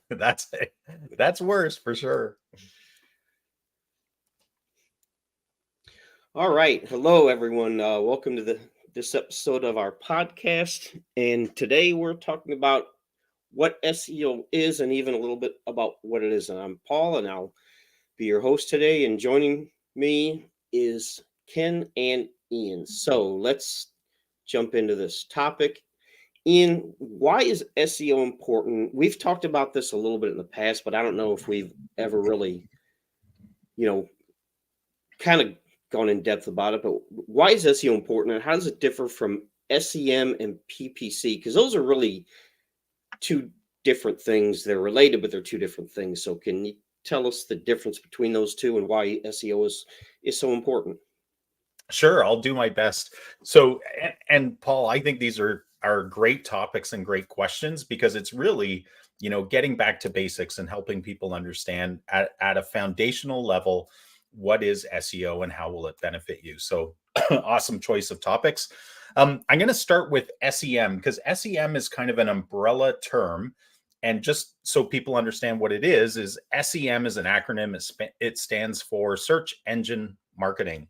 That's that's worse for sure. All right. Hello, everyone. Welcome to this episode of our podcast. And today we're talking about what SEO is and even a little bit about what it is. And I'm Paul, and I'll be your host today. And joining me is Ken and Ian. So let's jump into this topic. Ian, why is SEO important? We've talked about this a little bit in the past, but I don't know if we've ever really, you know, kind of gone in depth about it, but why is SEO important and how does it differ from SEM and PPC? Because those are really two different things. They're related, but they're two different things. So can you tell us the difference between those two and why SEO is so important? Sure, I'll do my best. So, and Paul, I think these are great topics and great questions because it's really, getting back to basics and helping people understand at a foundational level what is SEO and how will it benefit you. So, awesome choice of topics. I'm going to start with SEM because SEM is kind of an umbrella term. And just so people understand what it is SEM is an acronym. It stands for search engine marketing.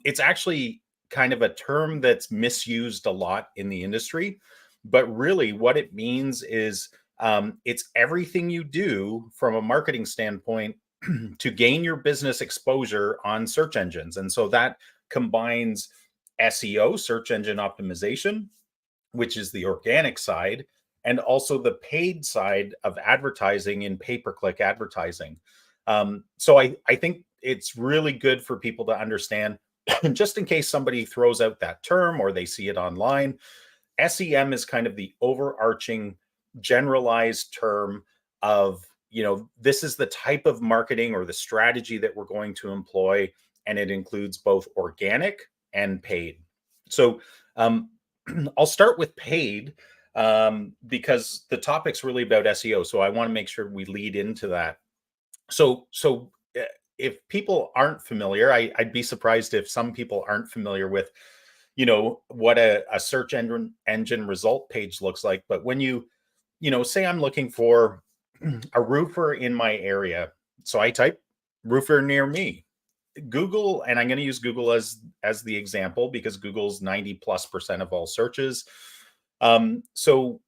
It's actually kind of a term that's misused a lot in the industry, but really what it means is it's everything you do from a marketing standpoint to gain your business exposure on search engines. And so that combines SEO, search engine optimization, which is the organic side, and also the paid side of advertising in pay-per-click advertising. So I think it's really good for people to understand, just in case somebody throws out that term or they see it online. SEM is kind of the overarching generalized term of, this is the type of marketing or the strategy that we're going to employ, and it includes both organic and paid. So I'll start with paid because the topic's really about SEO. So I want to make sure we lead into that. So if people aren't familiar, I'd be surprised if some people aren't familiar with, what a search engine result page looks like. But when say I'm looking for a roofer in my area, so I type roofer near me. Google, and I'm going to use Google as the example because Google's 90+% of all searches. So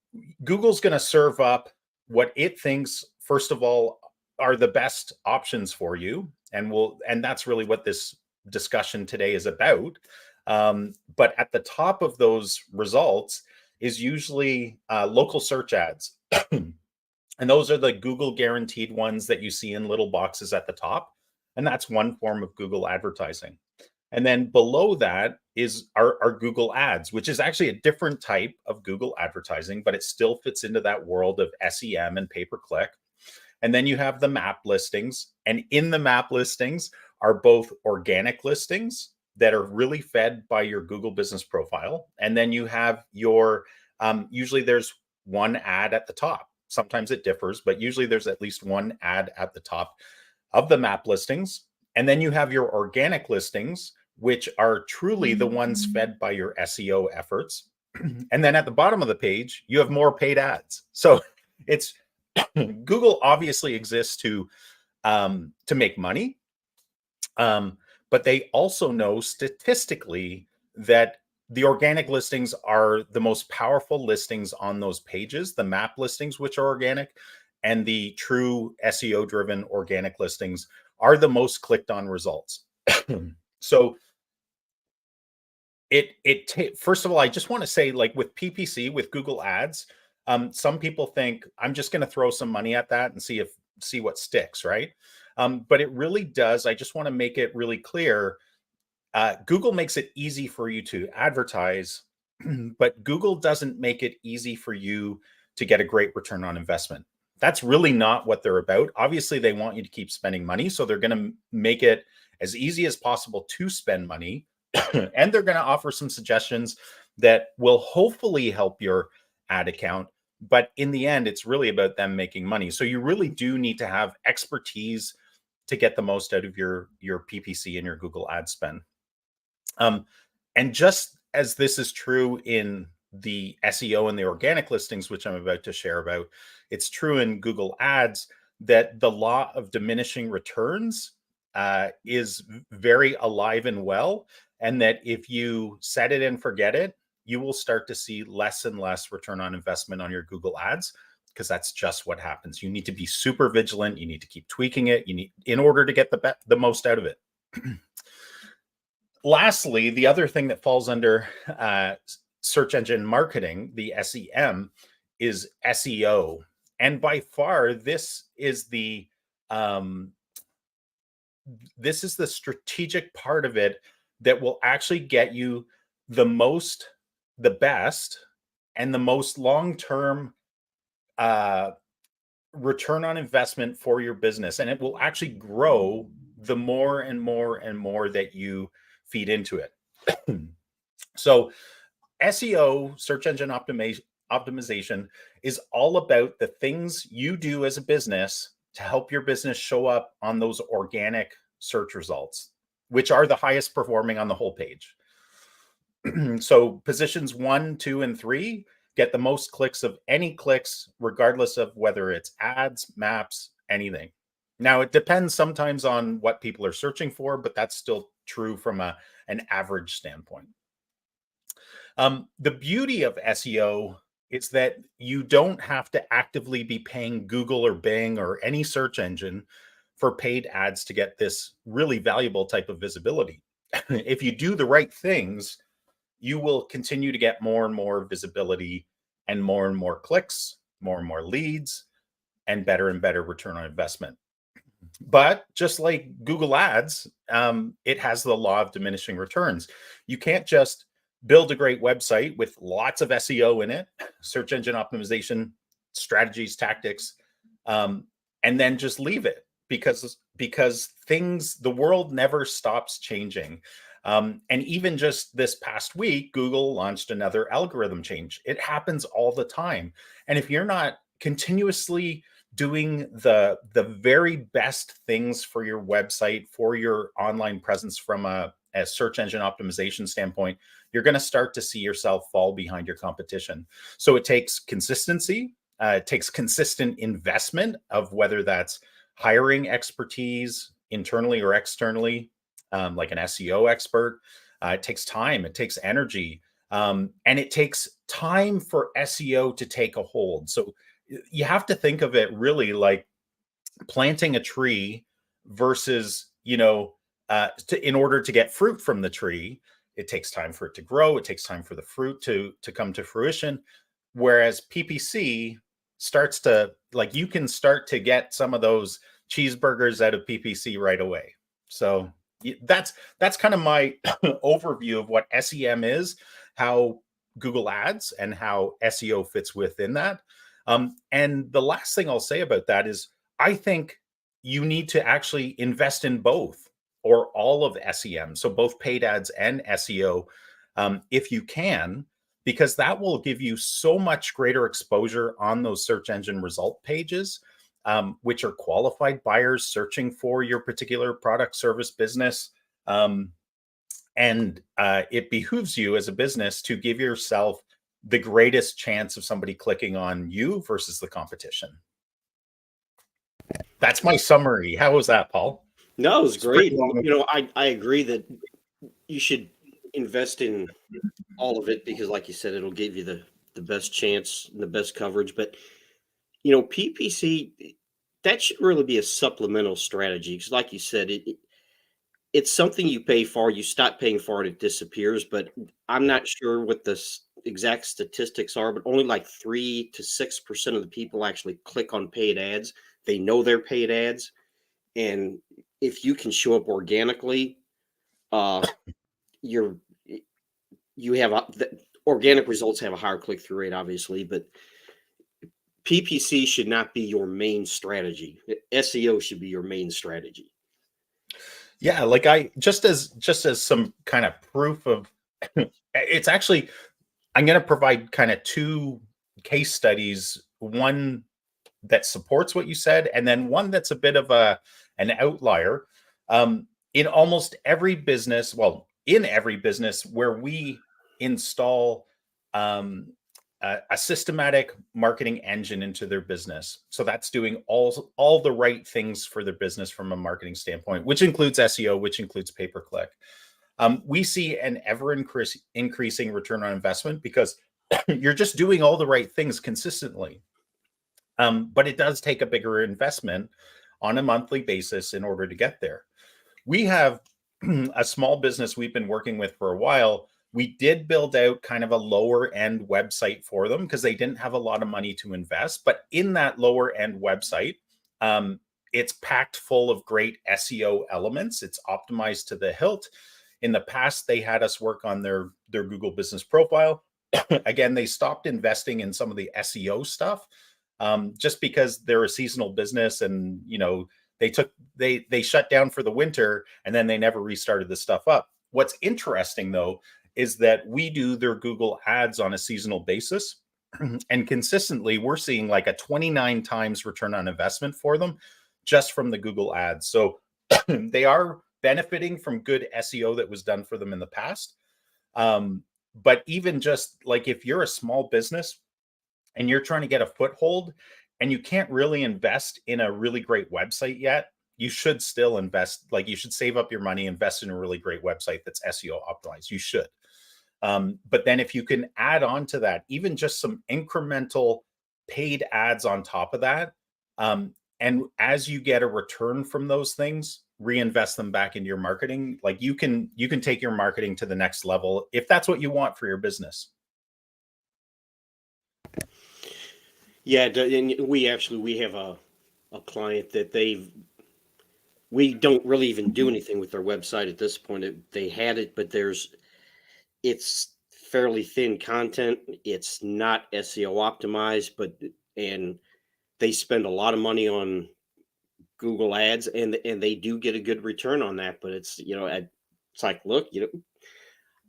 Google's going to serve up what it thinks, first of all, are the best options for you, and that's really what this discussion today is about. But at the top of those results is usually local search ads. And those are the Google guaranteed ones that you see in little boxes at the top. And that's one form of Google advertising. And then below that is our Google ads, which is actually a different type of Google advertising, but it still fits into that world of SEM and pay-per-click. And then you have the map listings. And in the map listings are both organic listings that are really fed by your Google business profile. And then you have your, usually there's one ad at the top. Sometimes it differs, but usually there's at least one ad at the top of the map listings. And then you have your organic listings, which are truly the ones fed by your SEO efforts. And then at the bottom of the page, you have more paid ads. So it's Google obviously exists to make money, but they also know statistically that the organic listings are the most powerful listings on those pages, the map listings, which are organic, and the true SEO driven organic listings are the most clicked on results. So first of all, I just want to say, like with PPC, with Google ads, some people think I'm just going to throw some money at that and see what sticks, right? But it really does. I just want to make it really clear. Google makes it easy for you to advertise, but Google doesn't make it easy for you to get a great return on investment. That's really not what they're about. Obviously, they want you to keep spending money, so they're going to make it as easy as possible to spend money. And they're going to offer some suggestions that will hopefully help your ad account. But in the end, it's really about them making money. So you really do need to have expertise to get the most out of your PPC and your Google ad spend. And just as this is true in the SEO and the organic listings, which I'm about to share about, it's true in Google Ads that the law of diminishing returns is very alive and well. And that if you set it and forget it, you will start to see less and less return on investment on your Google Ads, because that's just what happens. You need to be super vigilant. You need to keep tweaking it. You need, in order to get the most out of it. Lastly, the other thing that falls under search engine marketing, the SEM, is SEO. And by far, this is the strategic part of it that will actually get you the best, and the most long-term return on investment for your business. And it will actually grow the more and more and more that you feed into it. So SEO, search engine optimization, is all about the things you do as a business to help your business show up on those organic search results, which are the highest performing on the whole page. So positions 1, 2, and 3 get the most clicks of any clicks, regardless of whether it's ads, maps, anything. Now, it depends sometimes on what people are searching for, but that's still true from an average standpoint. The beauty of SEO is that you don't have to actively be paying Google or Bing or any search engine for paid ads to get this really valuable type of visibility. If you do the right things, you will continue to get more and more visibility and more clicks, more and more leads, and better return on investment. But just like Google Ads, it has the law of diminishing returns. You can't just build a great website with lots of SEO in it, search engine optimization strategies, tactics, and then just leave it, because the world never stops changing. And even just this past week, Google launched another algorithm change. It happens all the time. And if you're not continuously doing the very best things for your website, for your online presence from a search engine optimization standpoint, you're going to start to see yourself fall behind your competition. So it takes consistency. It takes consistent investment of whether that's hiring expertise internally or externally, like an SEO expert. It takes time. It takes energy. And it takes time for SEO to take a hold. So you have to think of it really like planting a tree versus, in order to get fruit from the tree, it takes time for it to grow. It takes time for the fruit to come to fruition. Whereas PPC starts to, like, you can start to get some of those cheeseburgers out of PPC right away. So that's kind of my overview of what SEM is, how Google Ads and how SEO fits within that. And the last thing I'll say about that is I think you need to actually invest in both, or all of SEM. So both paid ads and SEO, if you can, because that will give you so much greater exposure on those search engine result pages, which are qualified buyers searching for your particular product, service, business. And it behooves you as a business to give yourself the greatest chance of somebody clicking on you versus the competition. That's my summary. How was that, Paul? No, it was great. I agree that you should invest in all of it because, like you said, it'll give you the best chance and the best coverage. But, PPC, that should really be a supplemental strategy because, like you said, it's something you pay for. You stop paying for it, it disappears. But I'm not sure what the exact statistics are, but only like 3 to 6% of the people actually click on paid ads. They know they're paid ads. And if you can show up organically, you have the organic results have a higher click-through rate, obviously, but PPC should not be your main strategy. SEO should be your main strategy. Yeah, like just as some kind of proof of it's actually, I'm going to provide kind of 2 case studies, one that supports what you said, and then one that's a bit of an outlier. In almost every business, well, in every business where we install um, a systematic marketing engine into their business. So that's doing all the right things for their business from a marketing standpoint, which includes SEO, which includes pay per click. We see an ever increasing return on investment because you're just doing all the right things consistently. But it does take a bigger investment on a monthly basis in order to get there. We have a small business we've been working with for a while. We did build out kind of a lower end website for them because they didn't have a lot of money to invest. But in that lower end website, um, it's packed full of great SEO elements. It's optimized to the hilt. In the past, they had us work on their Google business profile. Again, they stopped investing in some of the SEO stuff just because they're a seasonal business, and they shut down for the winter and then they never restarted the stuff up. What's interesting though is that we do their Google ads on a seasonal basis, and consistently we're seeing like a 29 times return on investment for them just from the Google ads. So they are benefiting from good SEO that was done for them in the past. But even just like if you're a small business and you're trying to get a foothold and you can't really invest in a really great website yet, you should still invest. Like you should save up your money, invest in a really great website that's SEO optimized. You should. But then if you can add on to that, even just some incremental paid ads on top of that, and as you get a return from those things, reinvest them back into your marketing. Like you can take your marketing to the next level if that's what you want for your business. Yeah, and we have a client that we don't really even do anything with their website at this point. They had it, but it's fairly thin content. It's not SEO optimized, and they spend a lot of money on Google ads, and they do get a good return on that. But it's like, look,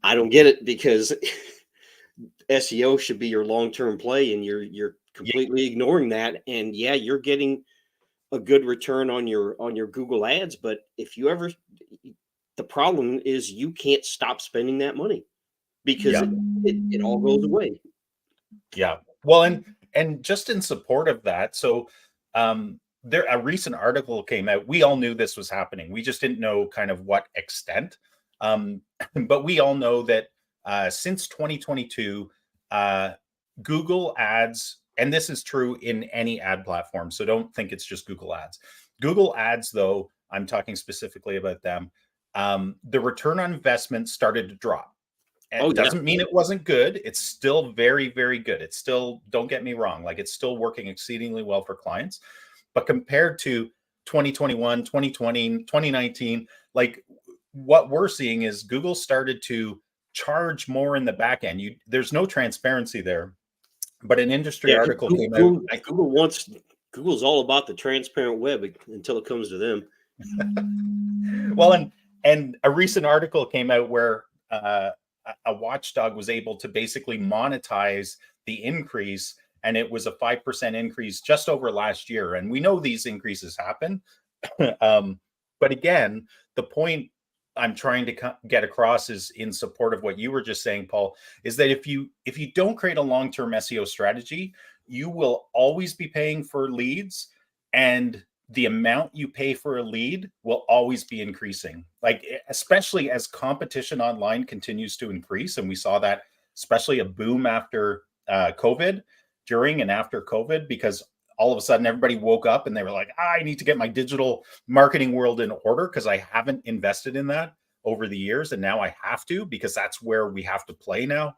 I don't get it because SEO should be your long-term play, and you're Yeah, completely ignoring that. And yeah, you're getting a good return on your Google ads, but the problem is you can't stop spending that money because yeah. it all goes away. Yeah. Well, and just in support of that, so there a recent article came out. We all knew this was happening. We just didn't know kind of what extent. Um, but we all know that since 2022, uh, Google Ads, and this is true in any ad platform, so don't think it's just Google Ads. Google Ads, though, I'm talking specifically about them. The return on investment started to drop. Oh It yeah. doesn't mean it wasn't good. It's still very, very good. It's still, don't get me wrong, like it's still working exceedingly well for clients. But compared to 2021, 2020, 2019, like what we're seeing is Google started to charge more in the back end. There's no transparency there. But an industry Yeah, article came out. Google's all about the transparent web until it comes to them. Well, and a recent article came out where a watchdog was able to basically monetize the increase, and it was a 5% increase just over last year. And we know these increases happen. But again, the point I'm trying to get across is in support of what you were just saying, Paul, is that if you don't create a long-term SEO strategy, you will always be paying for leads, and the amount you pay for a lead will always be increasing. Like especially as competition online continues to increase, and we saw that especially a boom after COVID, during and after COVID, because all of a sudden everybody woke up and they were like, I need to get my digital marketing world in order because I haven't invested in that over the years, and now I have to because that's where we have to play now.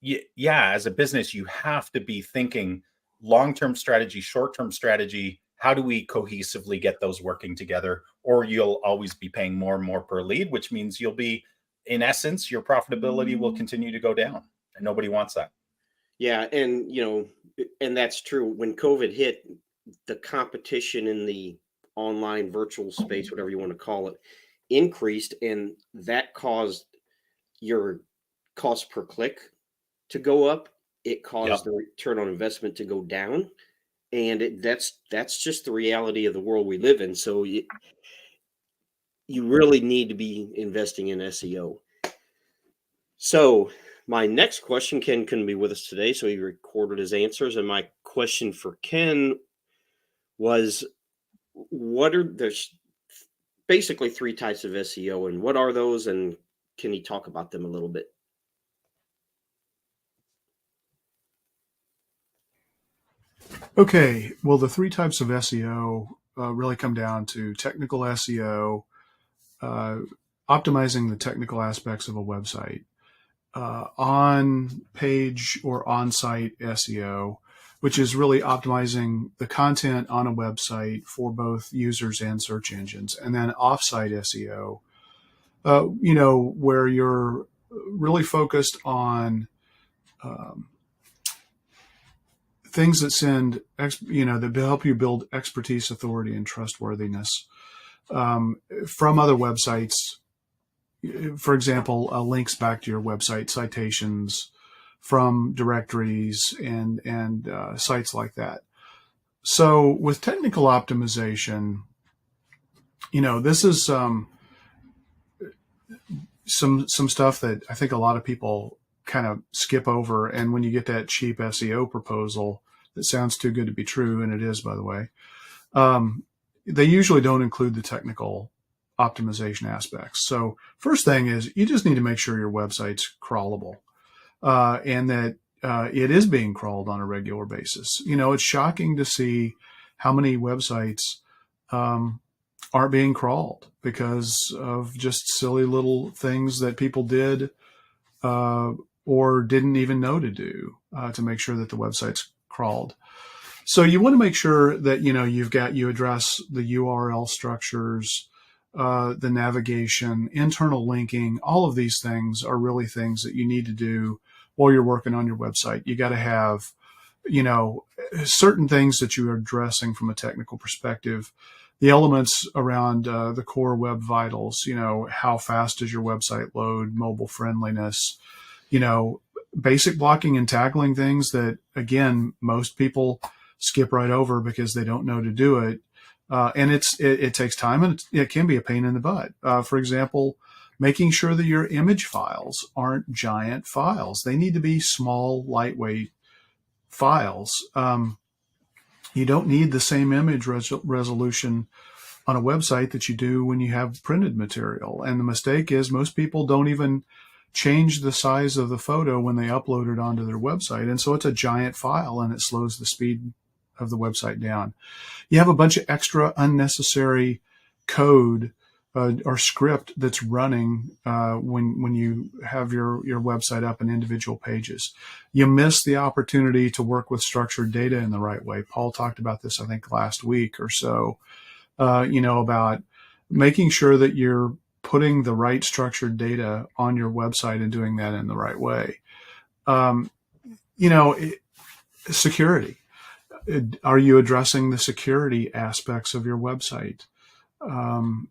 Yeah, as a business, you have to be thinking long-term strategy, short-term strategy. How do we cohesively get those working together? Or you'll always be paying more and more per lead, which means you'll be, in essence, your profitability will continue to go down, and nobody wants that. Yeah, and that's true. When COVID hit, the competition in the online virtual space, whatever you want to call it, increased, and that caused your cost per click to go up. It caused Yep. the return on investment to go down, and that's just the reality of the world we live in. So you really need to be investing in SEO. So My next question, Ken couldn't be with us today, so he recorded his answers. And my question for Ken was, there's basically three types of SEO, and what are those? And can he talk about them a little bit? Okay, well, the three types of SEO really come down to technical SEO, uh, optimizing the technical aspects of a website, on page or on site SEO, which is really optimizing the content on a website for both users and search engines, and then off-site SEO, where you're really focused on um, things that that help you build expertise, authority, and trustworthiness from other websites. For example, links back to your website, citations from directories and sites like that. So with technical optimization, this is some stuff that I think a lot of people kind of skip over. And when you get that cheap SEO proposal that sounds too good to be true, and it is, by the way, they usually don't include the technical optimization aspects. So first thing is you just need to make sure your website's crawlable, and that it is being crawled on a regular basis. It's shocking to see how many websites aren't being crawled because of just silly little things that people did or didn't even know to do to make sure that the website's crawled. So you want to make sure that you address the URL structures, the navigation, internal linking. All of these things are really things that you need to do while you're working on your website. You got to have certain things that you are addressing from a technical perspective. The elements around the core web vitals, how fast does your website load, mobile friendliness, basic blocking and tackling things that, again, most people skip right over because they don't know to do it. And it takes time, and it can be a pain in the butt. For example, making sure that your image files aren't giant files. They need to be small, lightweight files. You don't need the same image resolution on a website that you do when you have printed material. And the mistake is most people don't even change the size of the photo when they upload it onto their website. And so it's a giant file, and it slows the speed of the website down. You have a bunch of extra unnecessary code or script that's running when you have your website up in individual pages. You miss the opportunity to work with structured data in the right way. Paul talked about this, I think, last week or so, about making sure that you're putting the right structured data on your website and doing that in the right way. Security. Are you addressing the security aspects of your website? Do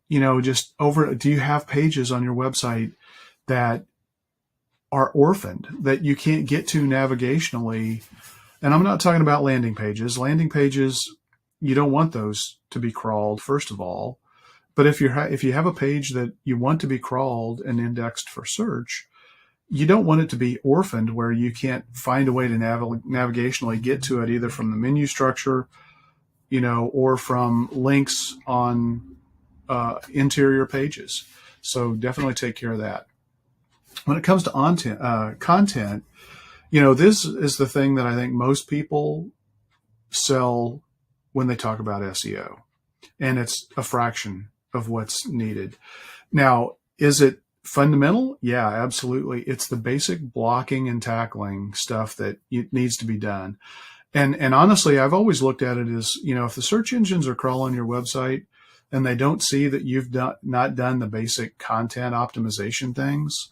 you have pages on your website that are orphaned, that you can't get to navigationally? And I'm not talking about landing pages. Landing pages, you don't want those to be crawled, first of all. But if you have a page that you want to be crawled and indexed for search, you don't want it to be orphaned where you can't find a way to navigationally get to it, either from the menu structure, or from links on interior pages. So definitely take care of that. When it comes to content, this is the thing that I think most people sell when they talk about SEO, and it's a fraction of what's needed. Now, is it fundamental? Yeah, absolutely. It's the basic blocking and tackling stuff that needs to be done. And honestly, I've always looked at it as, if the search engines are crawling your website and they don't see that you've not done the basic content optimization things,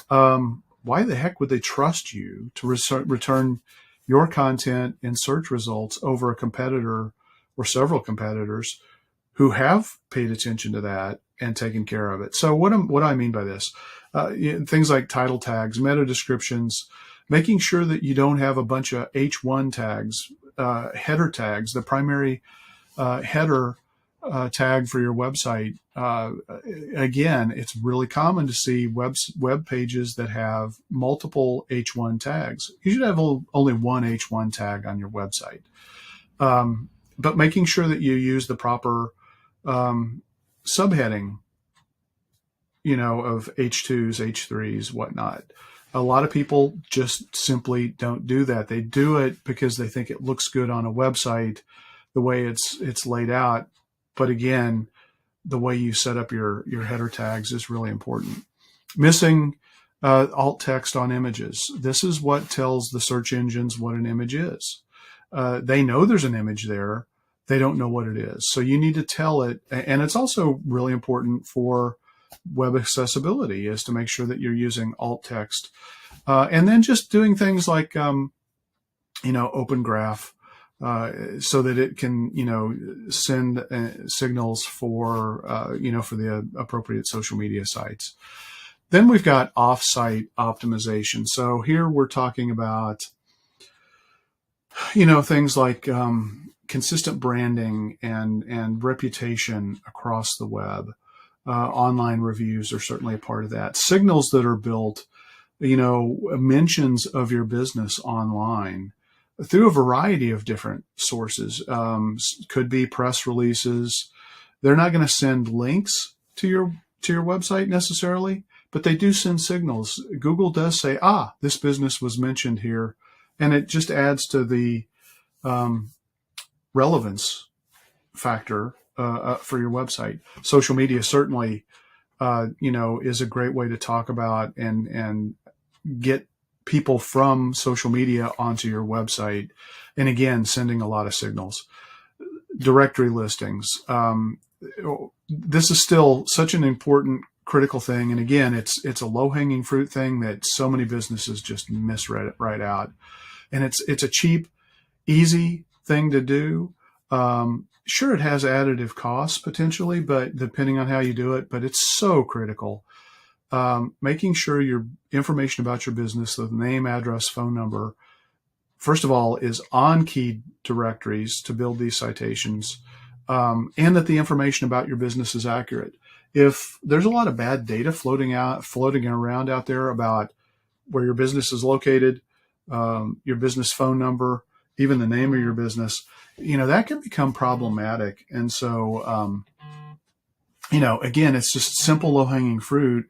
why the heck would they trust you to return your content in search results over a competitor or several competitors who have paid attention to that and taken care of it? So what do I mean by this? Things like title tags, meta descriptions, making sure that you don't have a bunch of H1 tags, header tags. The primary header tag for your website, again, it's really common to see web pages that have multiple H1 tags. You should have only one H1 tag on your website. But making sure that you use the proper subheading, of H2s, H3s, whatnot. A lot of people just simply don't do that. They do it because they think it looks good on a website, the way it's laid out. But again, the way you set up your header tags is really important. Missing alt text on images. This is what tells the search engines what an image is. They know there's an image there. They don't know what it is. So you need to tell it. And it's also really important for web accessibility, is to make sure that you're using alt text. And then just doing things like, open graph, so that it can, send signals for the appropriate social media sites. Then we've got off-site optimization. So here we're talking about, things like consistent branding and reputation across the web. Online reviews are certainly a part of that. Signals that are built, mentions of your business online through a variety of different sources. Could be press releases. They're not going to send links to your website necessarily, but they do send signals. Google does say, this business was mentioned here, and it just adds to the relevance factor for your website. Social media certainly, is a great way to talk about and get people from social media onto your website. And again, sending a lot of signals. Directory listings. This is still such an important, critical thing. And again, it's a low-hanging fruit thing that so many businesses just misread it right out. And it's a cheap, easy thing to do. Sure, it has additive costs potentially, but depending on how you do it, but it's so critical. Making sure your information about your business, the name, address, phone number, first of all, is on key directories to build these citations, and that the information about your business is accurate. If there's a lot of bad data floating around out there about where your business is located, your business phone number, even the name of your business, that can become problematic. And so, again, it's just simple low-hanging fruit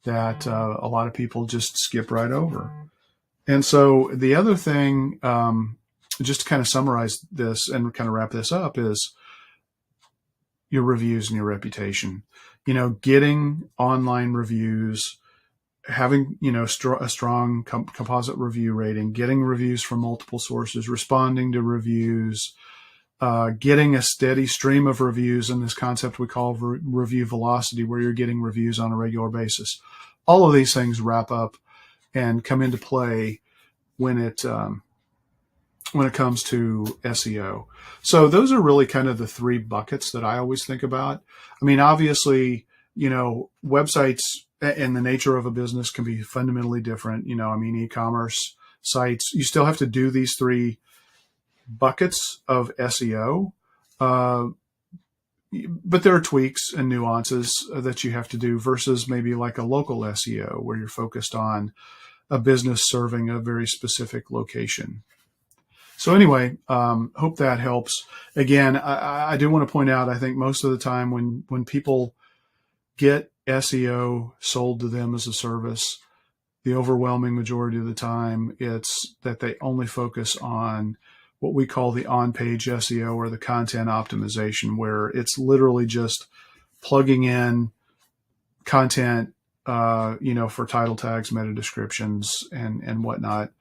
that a lot of people just skip right over. And so the other thing, just to kind of summarize this and kind of wrap this up, is your reviews and your reputation. Getting online reviews, having, a strong composite review rating, getting reviews from multiple sources, responding to reviews, getting a steady stream of reviews in this concept we call review velocity, where you're getting reviews on a regular basis. All of these things wrap up and come into play when it comes to SEO. So those are really kind of the three buckets that I always think about. I mean, obviously, websites and the nature of a business can be fundamentally different. E-commerce sites, you still have to do these three buckets of SEO. But there are tweaks and nuances that you have to do versus maybe like a local SEO where you're focused on a business serving a very specific location. So anyway, hope that helps. Again, I do want to point out, I think most of the time when people get SEO sold to them as a service, the overwhelming majority of the time, it's that they only focus on what we call the on-page SEO, or the content optimization, where it's literally just plugging in content, for title tags, meta descriptions, and whatnot.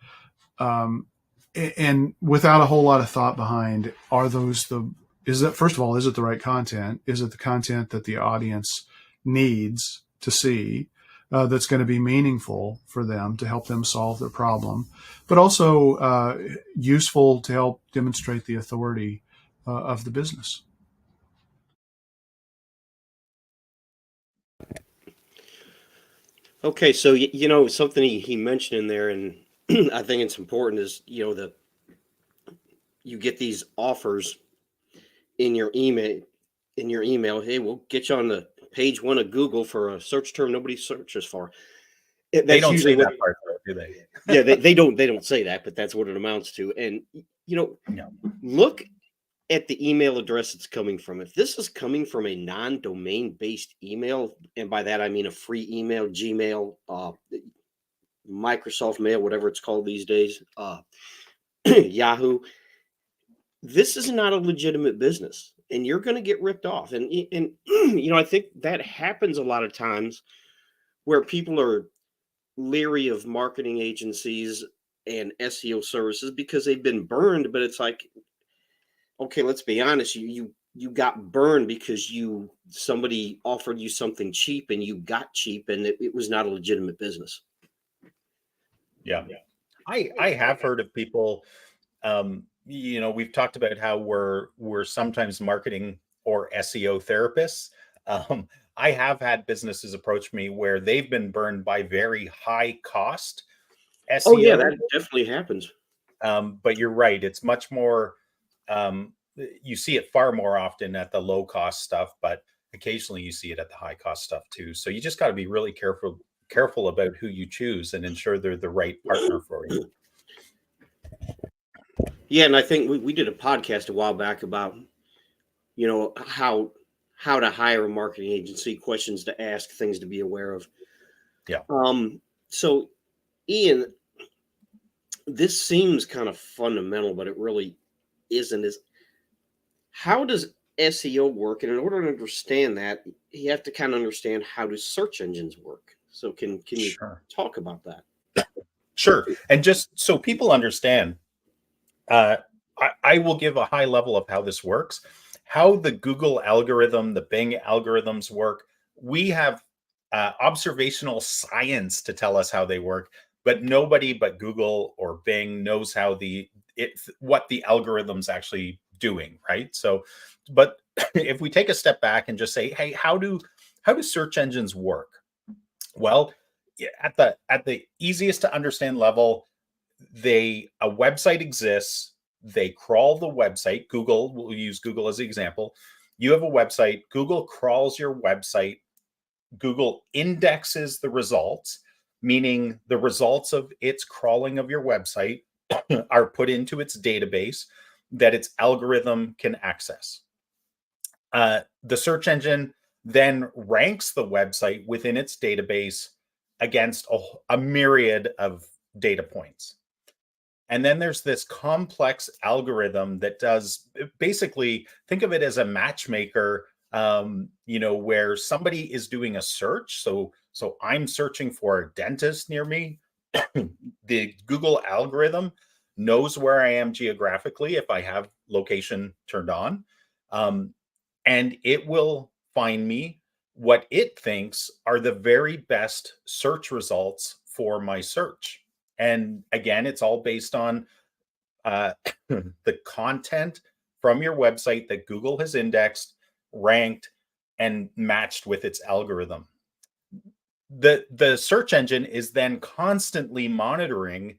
And without a whole lot of thought behind, first of all, is it the right content? Is it the content that the audience needs to see, that's going to be meaningful for them to help them solve their problem, but also useful to help demonstrate the authority of the business? Okay, so something he mentioned in there, and I think it's important, is you get these offers in your email in your email, hey, we'll get you on the page 1 of Google for a search term nobody searches for. They That's don't usually say what, that part, though, do they? yeah, they don't say that, but that's what it amounts to. And No. look at the email address it's coming from. If this is coming from a non-domain based email, and by that I mean a free email, Gmail, Microsoft Mail, whatever it's called these days, Yahoo, this is not a legitimate business, and you're going to get ripped off. And I think that happens a lot of times where people are leery of marketing agencies and SEO services because they've been burned. But it's like, okay, let's be honest. You got burned because somebody offered you something cheap and you got cheap, and it was not a legitimate business. Yeah. I have heard of people, we've talked about how we're sometimes marketing or SEO therapists. Um, I have had businesses approach me where they've been burned by very high cost Oh yeah, SEO. that definitely happens. But you're right. It's much more, you see it far more often at the low cost stuff, but occasionally you see it at the high cost stuff too. So you just got to be really careful about who you choose and ensure they're the right partner for you. Yeah, and I think we did a podcast a while back about how to hire a marketing agency, questions to ask, things to be aware of. Yeah. So Ian, this seems kind of fundamental, but it really isn't. Is how does SEO work? And in order to understand that, you have to kind of understand how do search engines work. So can you Sure. talk about that? Sure. And just so people understand, uh, I will give a high level of how this works, how the Google algorithm, the Bing algorithms work. We have observational science to tell us how they work, but nobody but Google or Bing knows how what the algorithm's actually doing, right? So, but if we take a step back and just say, hey, how do search engines work? Well, at the easiest to understand level, a website exists. They crawl the website. Google, we'll use Google as the example. You have a website. Google crawls your website. Google indexes the results, meaning the results of its crawling of your website are put into its database that its algorithm can access. The search engine then ranks the website within its database against a myriad of data points. And then there's this complex algorithm that does basically, think of it as a matchmaker, where somebody is doing a search. So I'm searching for a dentist near me. The Google algorithm knows where I am geographically if I have location turned on. And it will find me what it thinks are the very best search results for my search. And again, it's all based on the content from your website that Google has indexed, ranked, and matched with its algorithm. The search engine is then constantly monitoring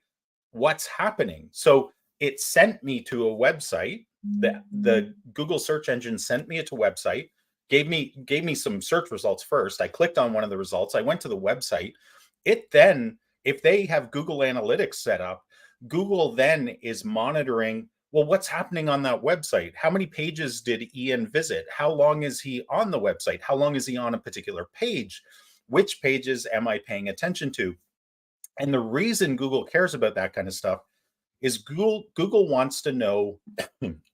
what's happening. So it sent me to a website. The Google search engine sent me to a website, gave me some search results first. I clicked on one of the results. I went to the website. It then, if they have Google Analytics set up, Google then is monitoring, well, what's happening on that website? How many pages did Ian visit? How long is he on the website? How long is he on a particular page? Which pages am I paying attention to? And the reason Google cares about that kind of stuff is Google wants to know,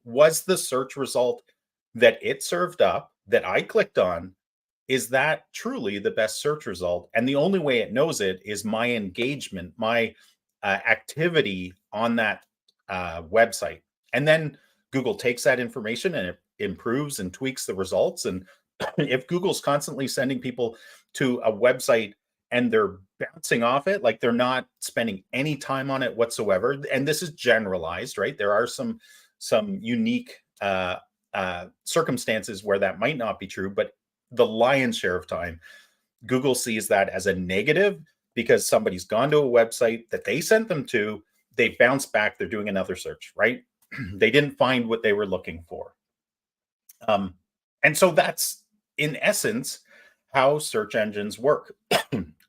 was the search result that it served up that I clicked on, is that truly the best search result? And the only way it knows it is my engagement, my activity on that website. And then Google takes that information and it improves and tweaks the results. And if Google's constantly sending people to a website and they're bouncing off it, like they're not spending any time on it whatsoever, and this is generalized, right? There are some unique circumstances where that might not be true, but the lion's share of time, Google sees that as a negative because somebody's gone to a website that they sent them to, they bounce back, they're doing another search, right? They didn't find what they were looking for. And so that's in essence how search engines work.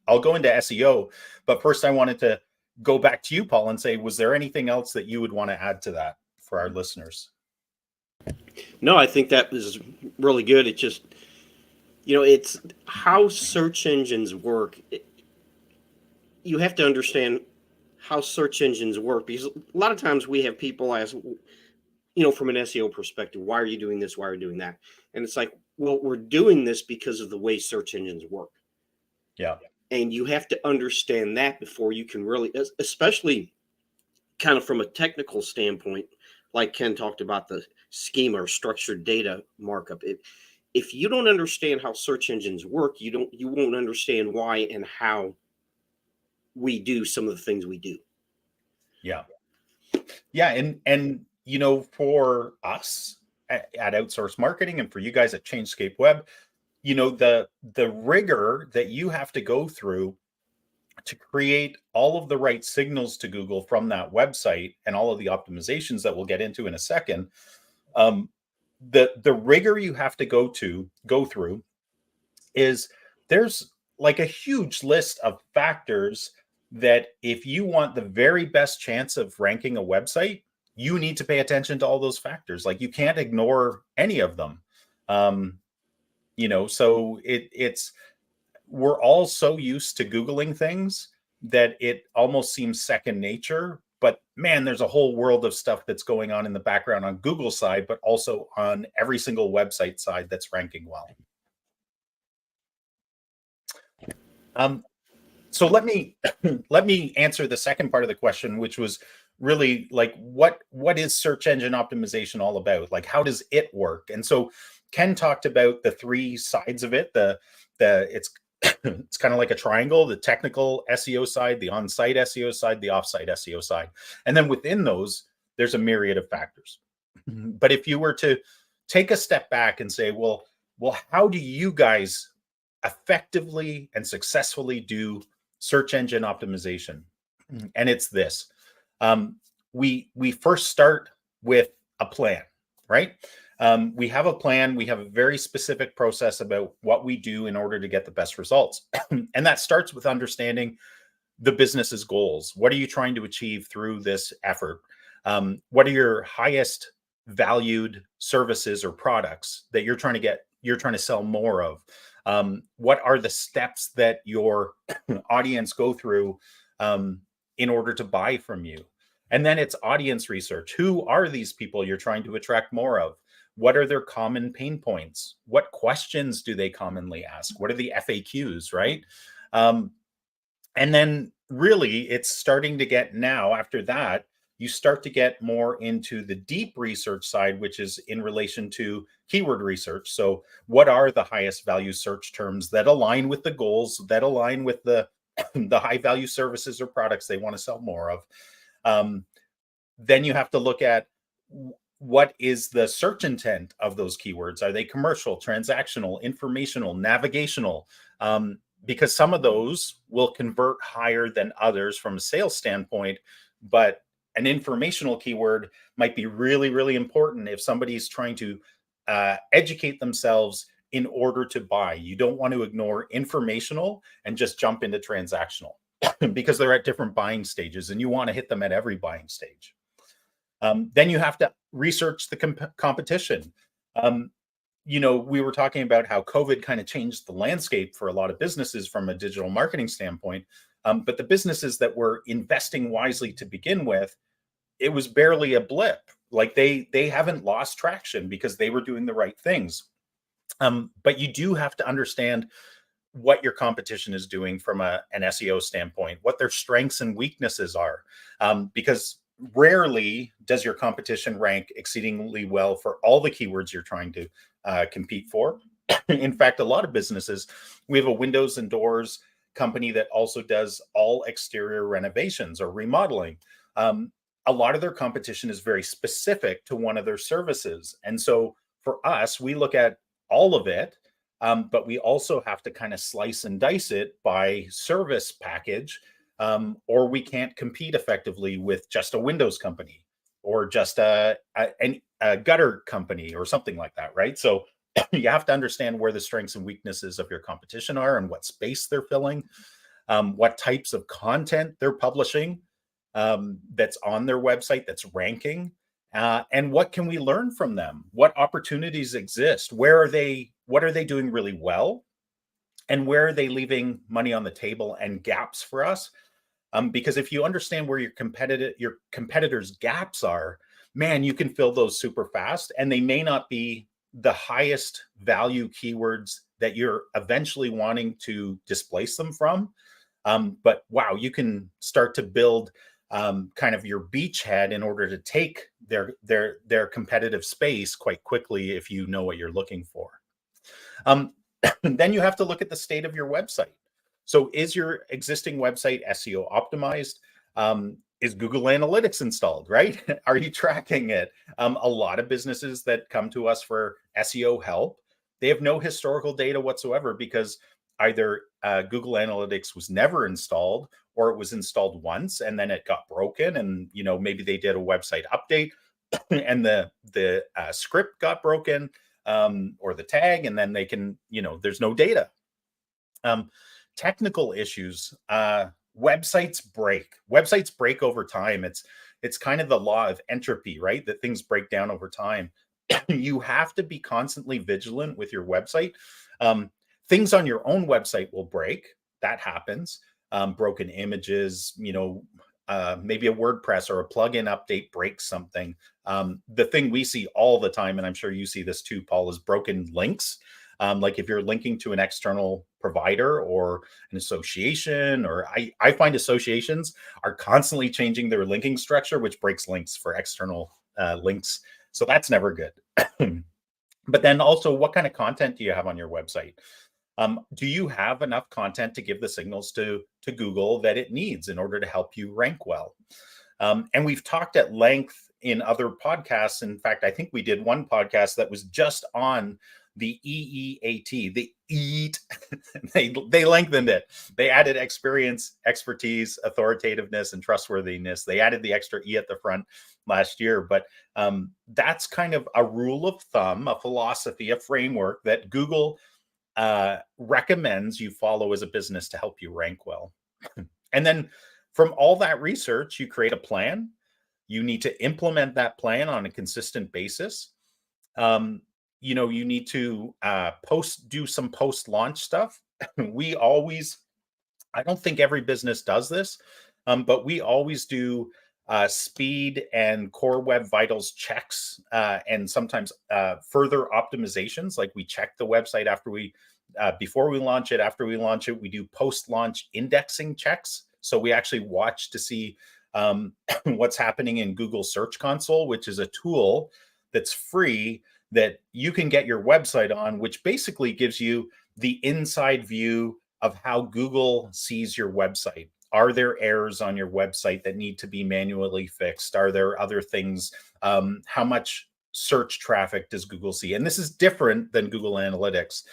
I'll go into SEO, but first I wanted to go back to you, Paul, and say, was there anything else that you would want to add to that for our listeners? No, I think that was really good. It just, it's how search engines work. You have to understand how search engines work, because a lot of times we have people ask, from an SEO perspective, why are you doing this? Why are you doing that? And it's like, well, we're doing this because of the way search engines work. Yeah. And you have to understand that before you can really, especially kind of from a technical standpoint, like Ken talked about the schema or structured data markup. If you don't understand how search engines work, you won't understand why and how we do some of the things we do. Yeah. Yeah. And for us at Outsource Marketing, and for you guys at Changescape Web, the rigor that you have to go through to create all of the right signals to Google from that website, and all of the optimizations that we'll get into in a second, the rigor you have to go through is, there's like a huge list of factors that, if you want the very best chance of ranking a website, you need to pay attention to all those factors. Like, you can't ignore any of them. So it's we're all so used to Googling things that it almost seems second nature. But man, there's a whole world of stuff that's going on in the background on Google side, but also on every single website side that's ranking well. So let me answer the second part of the question, which was really like, what is search engine optimization all about? Like, how does it work? And so Ken talked about the three sides of it. It's it's kind of like a triangle: the technical SEO side, the on-site SEO side, the off-site SEO side. And then within those, there's a myriad of factors. But if you were to take a step back and say, well, how do you guys effectively and successfully do search engine optimization? And it's this: we first start with a plan, right? We have a plan. We have a very specific process about what we do in order to get the best results. And that starts with understanding the business's goals. What are you trying to achieve through this effort? What are your highest valued services or products that you're trying to sell more of? What are the steps that your audience go through in order to buy from you? And then it's audience research. Who are these people you're trying to attract more of? What are their common pain points? What questions do they commonly ask? What are the FAQs, right? And then really, it's starting to get, now after that, you start to get more into the deep research side, which is in relation to keyword research. So what are the highest value search terms that align with the goals, that align with the high value services or products they want to sell more of? Then you have to look at, what is the search intent of those keywords? Are they commercial, transactional, informational, navigational? Because some of those will convert higher than others from a sales standpoint, but an informational keyword might be really, really important if somebody's trying to educate themselves in order to buy. You don't want to ignore informational and just jump into transactional because they're at different buying stages, and you want to hit them at every buying stage. Then you have to research the competition. We were talking about how COVID kind of changed the landscape for a lot of businesses from a digital marketing standpoint. But the businesses that were investing wisely to begin with, it was barely a blip. Like, they haven't lost traction because they were doing the right things. But you do have to understand what your competition is doing from an SEO standpoint, what their strengths and weaknesses are, because rarely does your competition rank exceedingly well for all the keywords you're trying to compete for. In fact, a lot of businesses, we have a windows and doors company that also does all exterior renovations or remodeling. A lot of their competition is very specific to one of their services. And so for us, we look at all of it, but we also have to kind of slice and dice it by service package, or we can't compete effectively with just a Windows company or just a gutter company or something like that, right? So You have to understand where the strengths and weaknesses of your competition are and what space they're filling, what types of content they're publishing that's on their website that's ranking, and what can we learn from them? What opportunities exist? Where are they? What are they doing really well? And where are they leaving money on the table and gaps for us? Because if you understand where your competitors' gaps are, man, you can fill those super fast, and they may not be the highest value keywords that you're eventually wanting to displace them from. But wow, you can start to build kind of your beachhead in order to take their competitive space quite quickly if you know what you're looking for. Then you have to look at the state of your website. So is your existing website SEO optimized? Is Google Analytics installed, right? Are you tracking it? A lot of businesses that come to us for SEO help, they have no historical data whatsoever because either Google Analytics was never installed or it was installed once and then it got broken, and maybe they did a website update and the script got broken, or the tag, and then they can, there's no data. Technical issues. Websites break over time. It's kind of the law of entropy, right? That things break down over time. You have to be constantly vigilant with your website. Things on your own website will break. That happens. Broken images, maybe a WordPress or a plugin update breaks something. The thing we see all the time, and I'm sure you see this too, Paul, is broken links. Like if you're linking to an external provider or an association, or I find associations are constantly changing their linking structure, which breaks links for external links. So that's never good. But then also, what kind of content do you have on your website? Do you have enough content to give the signals to Google that it needs in order to help you rank well? And we've talked at length in other podcasts. In fact, I think we did one podcast that was just on the EEAT, the EAT. They lengthened it. They added experience, expertise, authoritativeness, and trustworthiness. They added the extra E at the front last year. But that's kind of a rule of thumb, a philosophy, a framework that Google recommends you follow as a business to help you rank well. And then from all that research, you create a plan. You need to implement that plan on a consistent basis. You need to do some post-launch stuff. I don't think every business does this, but we always do speed and core web vitals checks, and sometimes further optimizations. Like we check the website before we launch it, after we launch it. We do post-launch indexing checks. So we actually watch to see what's happening in Google Search Console, which is a tool that's free that you can get your website on, which basically gives you the inside view of how Google sees your website. Are there errors on your website that need to be manually fixed? Are there other things? How much search traffic does Google see? And this is different than Google Analytics.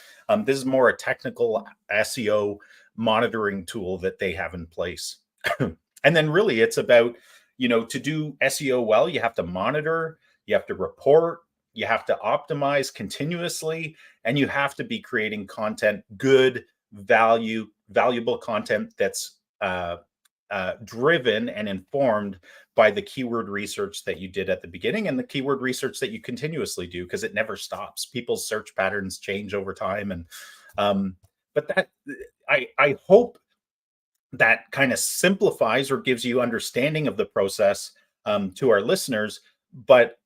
This is more a technical SEO monitoring tool that they have in place. And then really it's about, to do SEO well, you have to monitor, you have to report, you have to optimize continuously, and you have to be creating content, good, valuable content that's driven and informed by the keyword research that you did at the beginning and the keyword research that you continuously do, because it never stops. People's search patterns change over time. And but that I hope that kind of simplifies or gives you understanding of the process to our listeners. But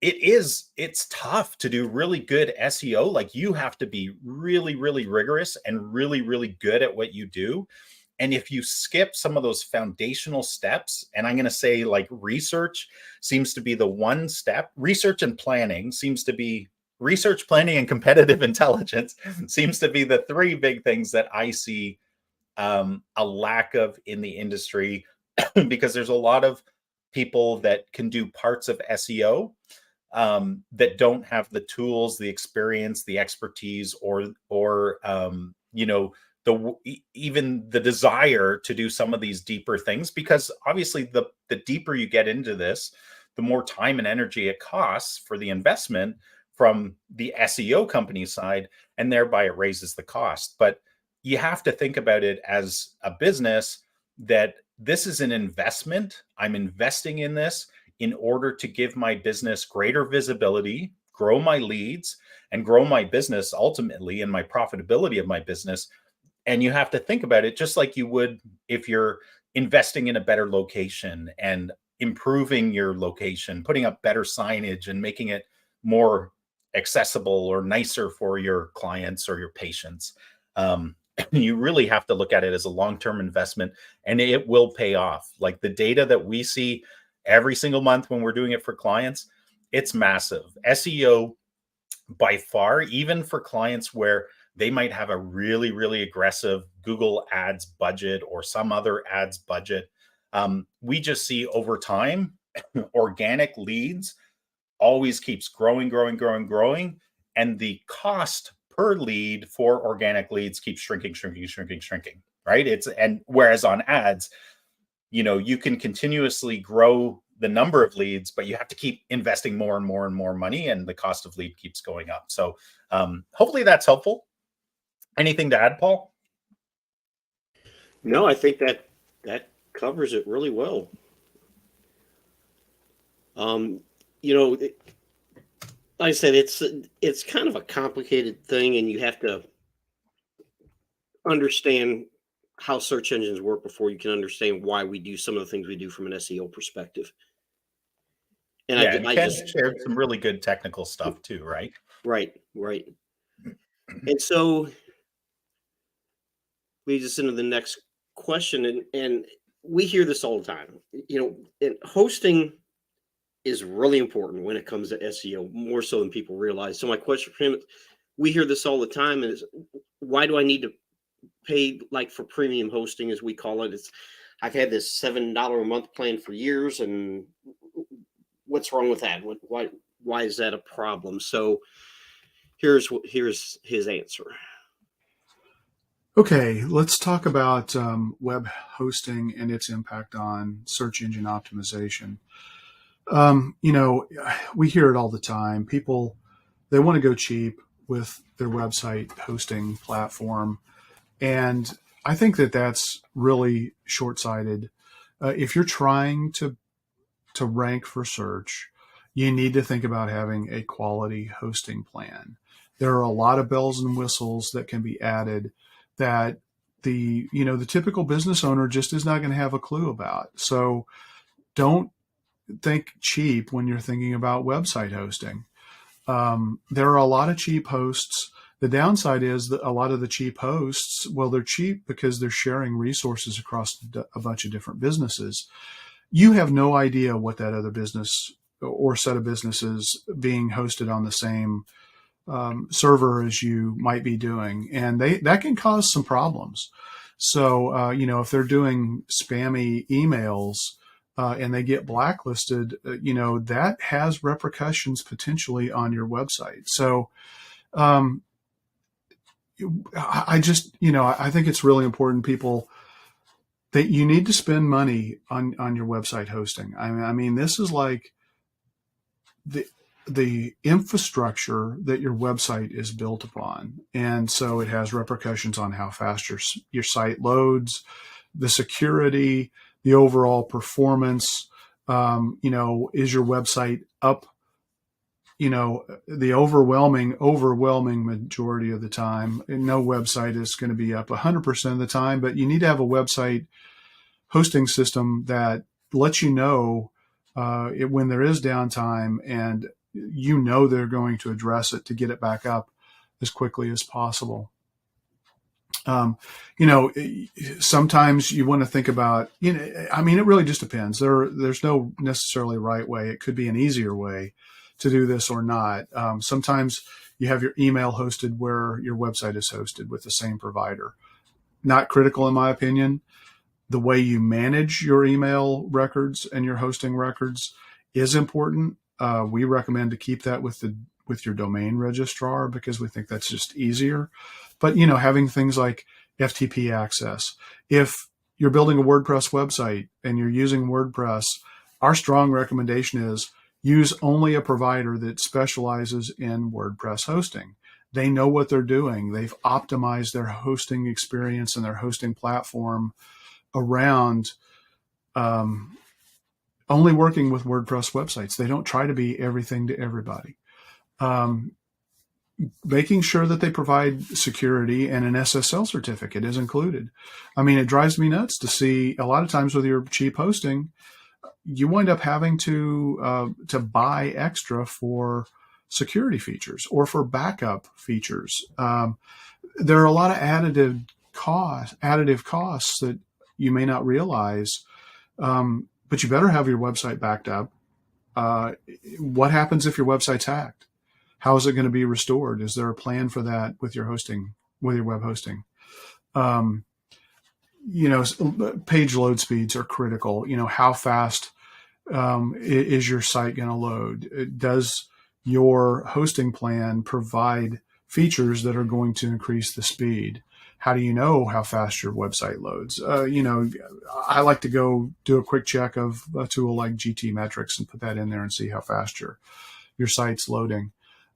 it's tough to do really good SEO. Like you have to be really, really rigorous and really, really good at what you do. And if you skip some of those foundational steps, and I'm going to say like research seems to be the one step, research and planning and competitive intelligence seems to be the three big things that I see a lack of in the industry, because there's a lot of people that can do parts of SEO that don't have the tools, the experience, the expertise, or even the desire to do some of these deeper things. Because obviously the deeper you get into this, the more time and energy it costs for the investment from the SEO company side, and thereby it raises the cost. But you have to think about it as a business that this is an investment. I'm investing in this in order to give my business greater visibility, grow my leads, and grow my business ultimately, and my profitability of my business. And you have to think about it just like you would if you're investing in a better location and improving your location, putting up better signage and making it more accessible or nicer for your clients or your patients. You really have to look at it as a long-term investment, and it will pay off. Like the data that we see every single month when we're doing it for clients, it's massive. SEO by far, even for clients where they might have a really, really aggressive Google ads budget or some other ads budget, we just see over time, organic leads always keeps growing, growing, growing, growing. And the cost per lead for organic leads keeps shrinking, shrinking, shrinking, shrinking, right? And whereas on ads, you can continuously grow the number of leads, but you have to keep investing more and more and more money, and the cost of lead keeps going up. So hopefully that's helpful. Anything to add, Paul? No, I think that covers it really well. Like I said, it's kind of a complicated thing, and you have to understand how search engines work before you can understand why we do some of the things we do from an SEO perspective. And yeah, I Ken just shared some really good technical stuff too, right? right. And so leads us into the next question, and we hear this all the time. And hosting is really important when it comes to SEO, more so than people realize. So my question for him, we hear this all the time, is why do I need to pay like for premium hosting, as we call it? I've had this $7 a month plan for years, and what's wrong with that? Why is that a problem? So here's his answer. Okay, let's talk about web hosting and its impact on search engine optimization. We hear it all the time. People, they want to go cheap with their website hosting platform. And I think that that's really short-sighted. If you're trying to rank for search, you need to think about having a quality hosting plan. There are a lot of bells and whistles that can be added that the typical business owner just is not going to have a clue about. So don't think cheap when you're thinking about website hosting. There are a lot of cheap hosts. The downside is that a lot of the cheap hosts, well, they're cheap because they're sharing resources across a bunch of different businesses. You have no idea what that other business or set of businesses being hosted on the same server as you might be doing, and that can cause some problems. So if they're doing spammy emails and they get blacklisted, that has repercussions potentially on your website. So I think it's really important, people, that you need to spend money on your website hosting. I mean, this is like the infrastructure that your website is built upon. And so it has repercussions on how fast your site loads, the security, the overall performance. Is your website up? The overwhelming majority of the time, no website is going to be up 100% of the time, but you need to have a website hosting system that lets you know when there is downtime, and they're going to address it to get it back up as quickly as possible. Sometimes you want to think about, it really just depends. There's no necessarily right way. It could be an easier way to do this or not. Sometimes you have your email hosted where your website is hosted with the same provider. Not critical, in my opinion. The way you manage your email records and your hosting records is important. We recommend to keep that with your domain registrar because we think that's just easier. But, having things like FTP access. If you're building a WordPress website and you're using WordPress, our strong recommendation is use only a provider that specializes in WordPress hosting. They know what they're doing. They've optimized their hosting experience and their hosting platform around only working with WordPress websites. They don't try to be everything to everybody. Making sure that they provide security and an SSL certificate is included. I mean, it drives me nuts to see a lot of times with your cheap hosting, you wind up having to buy extra for security features or for backup features. There are a lot of additive costs that you may not realize, but you better have your website backed up. What happens if your website's hacked? How is it going to be restored? Is there a plan for that with your hosting, with your web hosting? Page load speeds are critical. How fast is your site going to load? Does your hosting plan provide features that are going to increase the speed? How do you know how fast your website loads? I like to go do a quick check of a tool like GT Metrics and put that in there and see how fast your site's loading.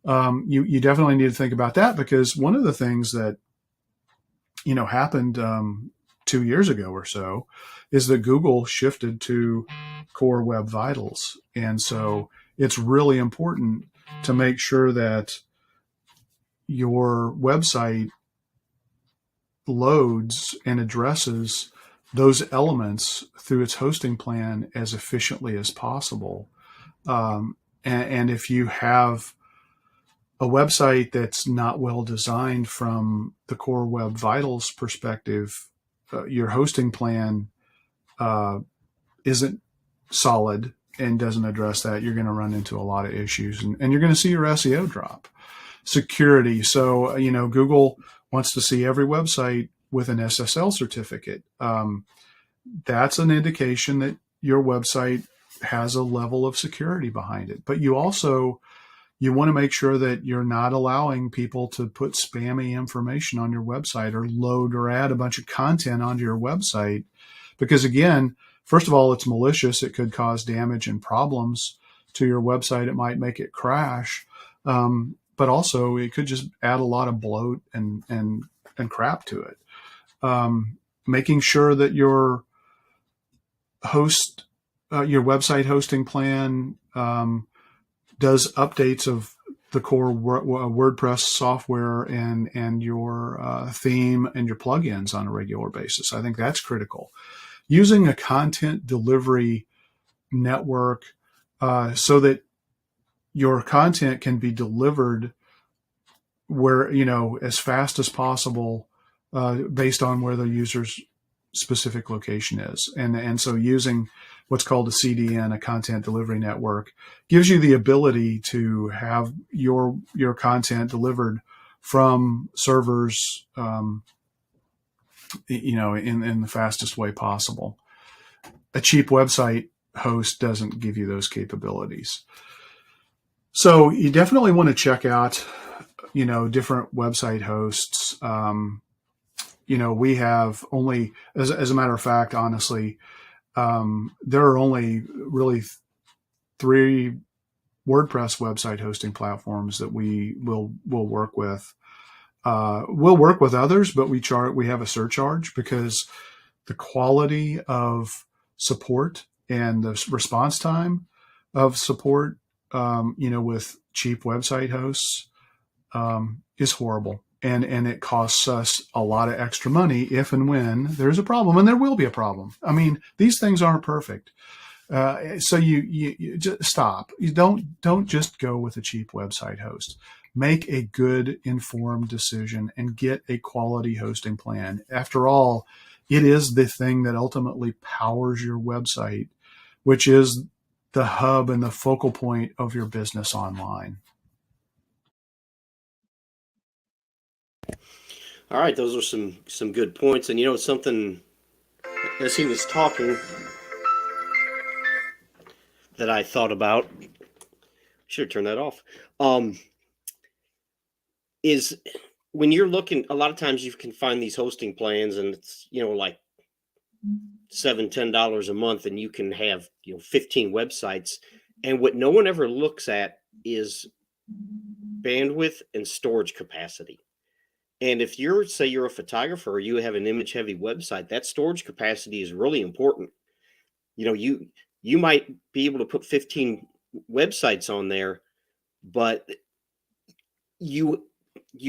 You definitely need to think about that, because one of the things that, happened 2 years ago or so is that Google shifted to Core Web Vitals. And so it's really important to make sure that your website loads and addresses those elements through its hosting plan as efficiently as possible. And if you have a website that's not well designed from the Core Web Vitals perspective, your hosting plan isn't solid and doesn't address that, you're going to run into a lot of issues, and you're going to see your SEO drop. Security. So, Google wants to see every website with an SSL certificate. That's an indication that your website has a level of security behind it. But you want to make sure that you're not allowing people to put spammy information on your website or load or add a bunch of content onto your website. Because again, first of all, it's malicious. It could cause damage and problems to your website. It might make it crash. But also it could just add a lot of bloat and crap to it. Making sure that your website hosting plan does updates of the core WordPress software and your theme and your plugins on a regular basis. I think that's critical. Using a content delivery network so that your content can be delivered where, as fast as possible based on where the user's specific location is. And so using what's called a CDN, a content delivery network, gives you the ability to have your content delivered from servers, in the fastest way possible. A cheap website host doesn't give you those capabilities. So you definitely want to check out, different website hosts. We have only, as a matter of fact, honestly, there are only really 3 WordPress website hosting platforms that we will work with. We'll work with others, but we have a surcharge because the quality of support and the response time of support, with cheap website hosts, is horrible. And it costs us a lot of extra money if and when there's a problem, and there will be a problem. I mean, these things aren't perfect. So you just stop. You don't just go with a cheap website host. Make a good informed decision and get a quality hosting plan. After all, it is the thing that ultimately powers your website, which is the hub and the focal point of your business online. All right, those are some good points. And something as he was talking that I thought about, should have turned that off, is when you're looking, a lot of times you can find these hosting plans and it's, like $7-10 a month, and you can have 15 websites. And what no one ever looks at is bandwidth and storage capacity. And if say you're a photographer or you have an image heavy website, that storage capacity is really important. You might be able to put 15 websites on there, but you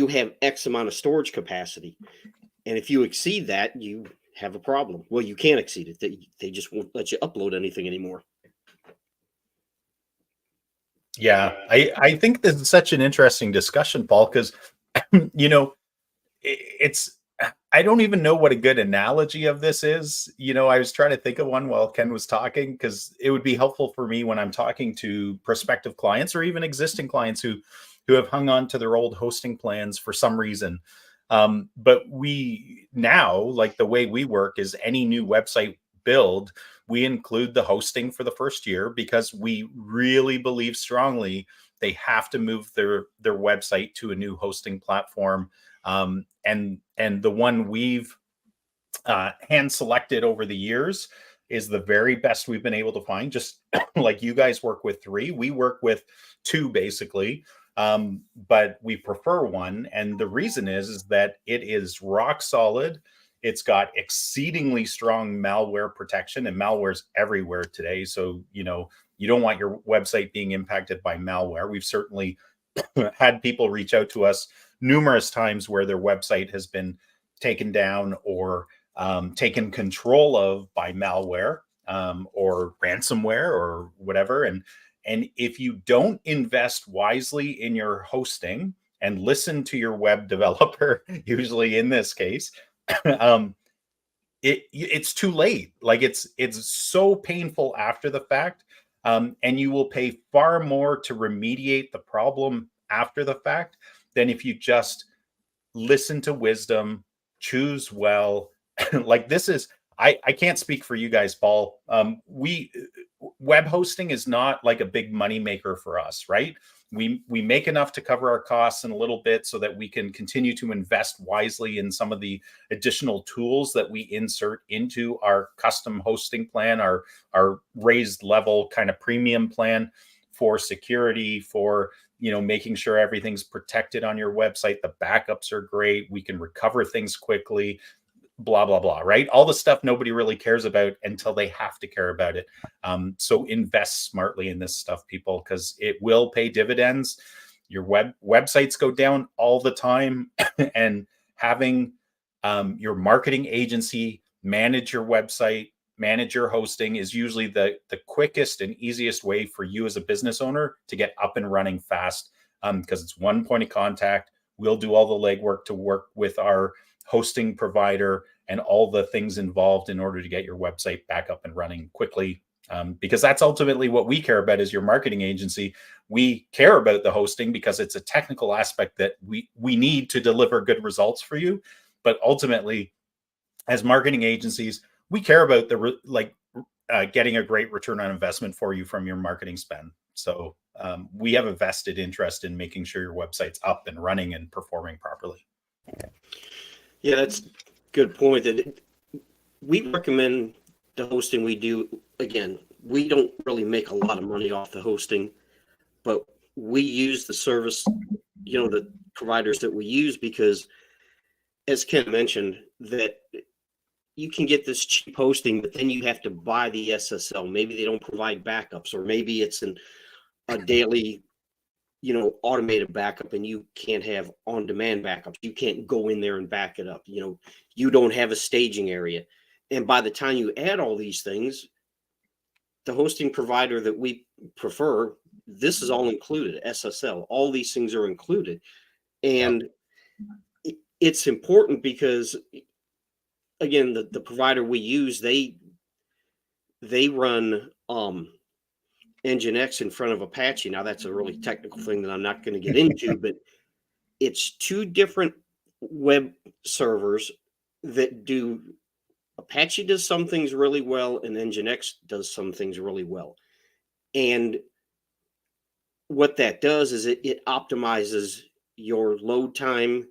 have X amount of storage capacity. And if you exceed that, you have a problem. Well, you can't exceed it. They just won't let you upload anything anymore. Yeah, I think this is such an interesting discussion, Paul, because it's I don't even know what a good analogy of this is. I was trying to think of one while Ken was talking, because it would be helpful for me when I'm talking to prospective clients or even existing clients who have hung on to their old hosting plans for some reason. But we now, like, the way we work is any new website build, we include the hosting for the first year, because we really believe strongly they have to move their website to a new hosting platform. And the one we've hand selected over the years is the very best we've been able to find. Just like you guys work with 3, we work with 2 basically. But we prefer one, and the reason is that it is rock solid. It's got exceedingly strong malware protection, and malware's everywhere today. So you don't want your website being impacted by malware. We've certainly had people reach out to us numerous times where their website has been taken down or taken control of by malware or ransomware or whatever. And if you don't invest wisely in your hosting and listen to your web developer, usually in this case, it's too late. Like, it's so painful after the fact, and you will pay far more to remediate the problem after the fact than if you just listen to wisdom, choose well. Like, this is, I can't speak for you guys, Paul. Web hosting is not like a big money maker for us, right? We make enough to cover our costs in a little bit so that we can continue to invest wisely in some of the additional tools that we insert into our custom hosting plan, our raised level kind of premium plan, for security, for making sure everything's protected on your website. The backups are great. We can recover things quickly, blah, blah, blah, right? All the stuff nobody really cares about until they have to care about it. So invest smartly in this stuff, people, because it will pay dividends. Your websites go down all the time, and having your marketing agency manage your website, manage your hosting, is usually the quickest and easiest way for you as a business owner to get up and running fast, because it's one point of contact. We'll do all the legwork to work with our hosting provider and all the things involved in order to get your website back up and running quickly, because that's ultimately what we care about as your marketing agency. We care about the hosting because it's a technical aspect that we need to deliver good results for you. But ultimately, as marketing agencies, we care about getting a great return on investment for you from your marketing spend. So we have a vested interest in making sure your website's up and running and performing properly. Yeah, that's a good point. That we recommend the hosting we do. Again, we don't really make a lot of money off the hosting, but we use the service, the providers that we use, because, as Ken mentioned, that you can get this cheap hosting, but then you have to buy the SSL. Maybe they don't provide backups, or maybe it's a daily automated backup, and you can't have on-demand backups. You can't go in there and back it up. You don't have a staging area. And by the time you add all these things, the hosting provider that we prefer, this is all included, SSL, all these things are included. And it's important because, again, the provider we use, they run Nginx in front of Apache. Now, that's a really technical thing that I'm not going to get into, but it's 2 different web servers that do. Apache does some things really well, and Nginx does some things really well. And what that does is it optimizes your load time.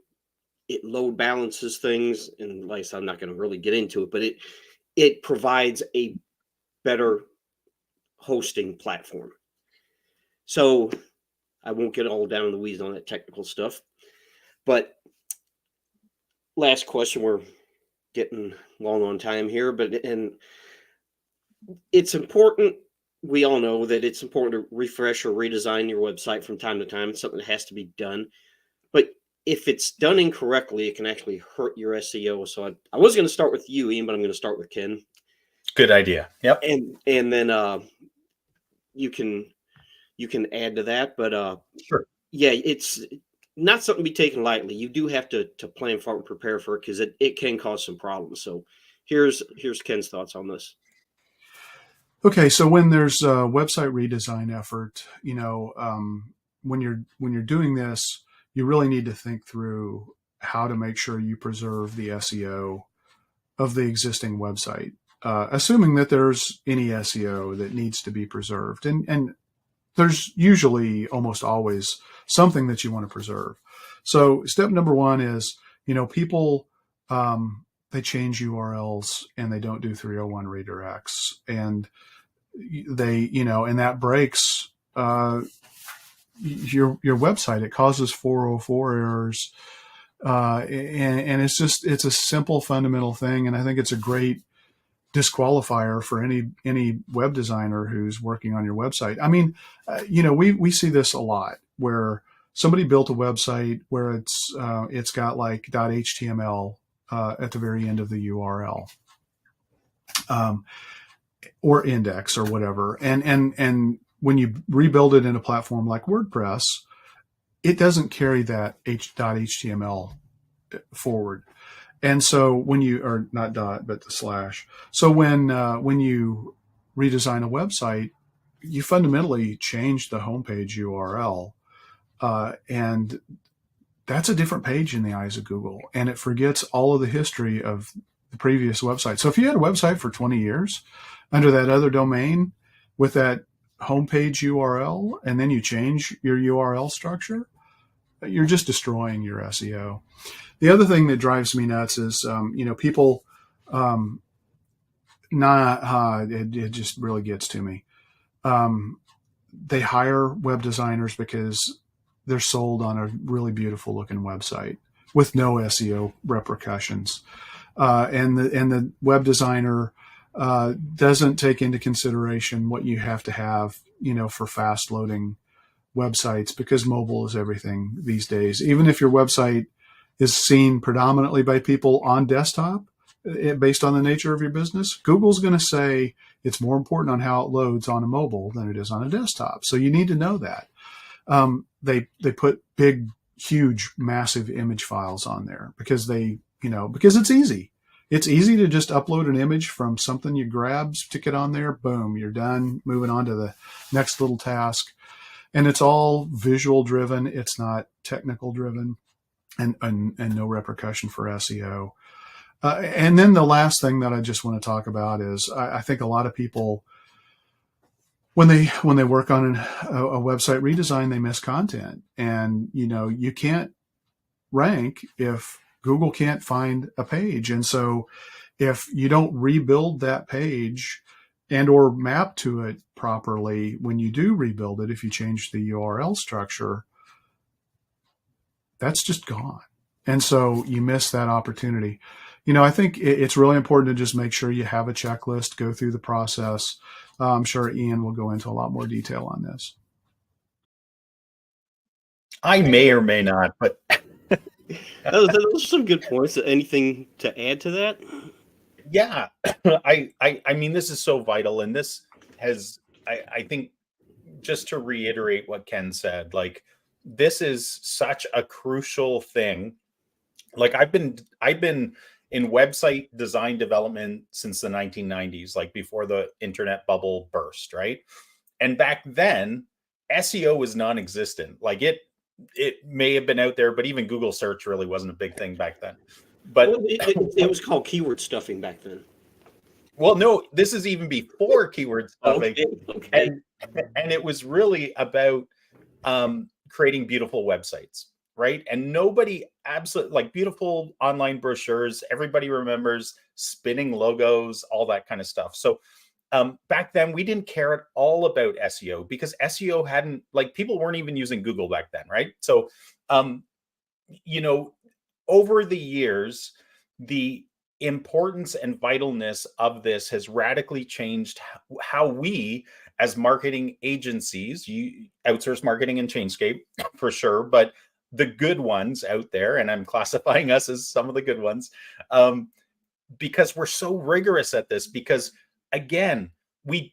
It load balances things, and like I said, I'm not going to really get into it, but it provides a better hosting platform. So I won't get all down in the weeds on that technical stuff. But last question, we're getting long on time here, and it's important. We all know that it's important to refresh or redesign your website from time to time. It's something that has to be done. But if it's done incorrectly, it can actually hurt your SEO. So I was going to start with you, Ian, but I'm going to start with Ken. Good idea. Yep. And then you can add to that. But Sure. yeah, it's not something to be taken lightly. You do have to plan for it and prepare for it, because it can cause some problems. So here's Ken's thoughts on this. Okay, so when there's a website redesign effort, when you're doing this, you really need to think through how to make sure you preserve the SEO of the existing website, assuming that there's any SEO that needs to be preserved. And there's usually almost always something that you want to preserve. So step number one is, people, they change URLs and they don't do 301 redirects, and and that breaks your website. It causes 404 errors. And it's a simple fundamental thing. And I think it's a great disqualifier for any web designer who's working on your website. I mean, we see this a lot, where somebody built a website where it's got like .html at the very end of the URL, or index or whatever, and when you rebuild it in a platform like WordPress, it doesn't carry that .html forward. And so when you, or not dot, but the slash. So when you redesign a website, you fundamentally change the homepage URL, and that's a different page in the eyes of Google, and it forgets all of the history of the previous website. So if you had a website for 20 years under that other domain with that homepage URL, and then you change your URL structure, you're just destroying your SEO. The other thing that drives me nuts is, people, it just really gets to me. They hire web designers because they're sold on a really beautiful looking website with no SEO repercussions. And the web designer doesn't take into consideration what you have to have, for fast loading websites, because mobile is everything these days. Even if your website is seen predominantly by people on desktop, based on the nature of your business, Google's going to say it's more important on how it loads on a mobile than it is on a desktop. So you need to know that. They put big, huge, massive image files on there because because it's easy. It's easy to just upload an image from something you grab, stick it on there, boom, you're done, moving on to the next little task. And it's all visual driven. It's not technical driven, and no repercussion for SEO. And then the last thing that I just want to talk about is I think a lot of people, when they work on a website redesign, they miss content. And, you can't rank if Google can't find a page. And so if you don't rebuild that page and or map to it properly, when you do rebuild it, if you change the URL structure, that's just gone. And so you miss that opportunity. I think it's really important to just make sure you have a checklist, go through the process. I'm sure Ian will go into a lot more detail on this. I may or may not, but those are some good points. Anything to add to that? yeah, I mean, this is so vital, and this has, I think, just to reiterate what Ken said, like, this is such a crucial thing. Like, I've been in website design development since the 1990s, like before the internet bubble burst, right? And back then, SEO was non-existent. Like, it may have been out there, but even Google search really wasn't a big thing back then. But it was called keyword stuffing back then. Well, no, this is even before keyword stuffing. Okay. And it was really about creating beautiful websites, right? And nobody absolutely, like, beautiful online brochures, everybody remembers spinning logos, all that kind of stuff. So back then we didn't care at all about SEO because SEO hadn't, like, people weren't even using Google back then, right? So, um, you know, over the years, the importance and vitalness of this has radically changed how we, as marketing agencies, you outsource marketing and Chainscape for sure, but the good ones out there, and I'm classifying us as some of the good ones, um, because we're so rigorous at this. Because again, we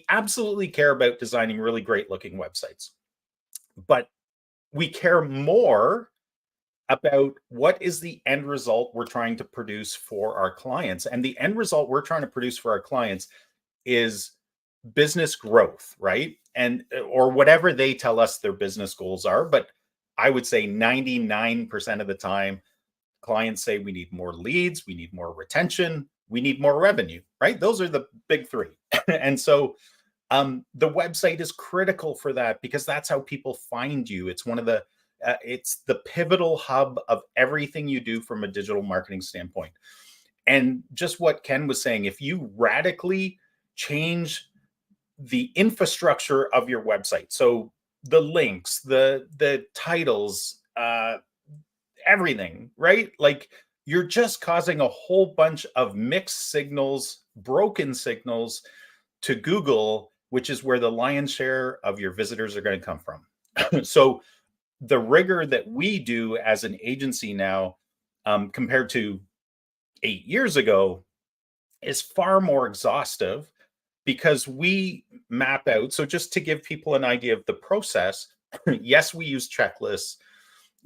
absolutely care about designing really great looking websites, but we care more about what is the end result we're trying to produce for our clients. And the end result we're trying to produce for our clients is business growth, right? And or whatever they tell us their business goals are. But I would say 99% of the time, clients say we need more leads, we need more retention, we need more revenue, right? Those are the big three. And so the website is critical for that because that's how people find you. It's one of the it's the pivotal hub of everything you do from a digital marketing standpoint. And just what Ken was saying, if you radically change the infrastructure of your website, so the links, the titles, everything, right? Like, you're just causing a whole bunch of mixed signals, broken signals to Google, which is where the lion's share of your visitors are going to come from. So the rigor that we do as an agency now, compared to 8 years ago, is far more exhaustive because we map out. So just to give people an idea of the process, yes, we use checklists.